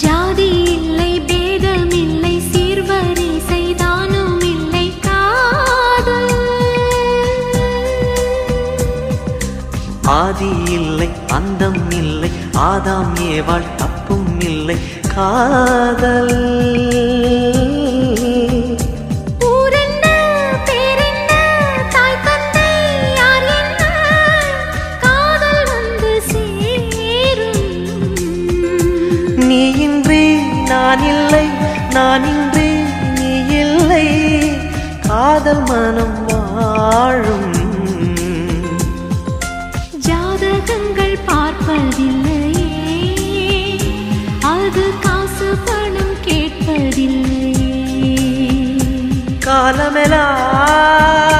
ஜாதி இல்லை பேதம் இல்லை சீர்வரிசை தானும் இல்லை காதல் ஆதி இல்லை அந்தம் இல்லை ஆதாம் ஏவாள் தப்பும் இல்லை காதல் நான் இல்லை நான் இன்றி நீ இல்லை காதல் மனம் வாழும் ஜாதகங்கள் பார்ப்பதில்லையே அது காசு பணம் கேட்பதில்லையே காலமெல்லாம்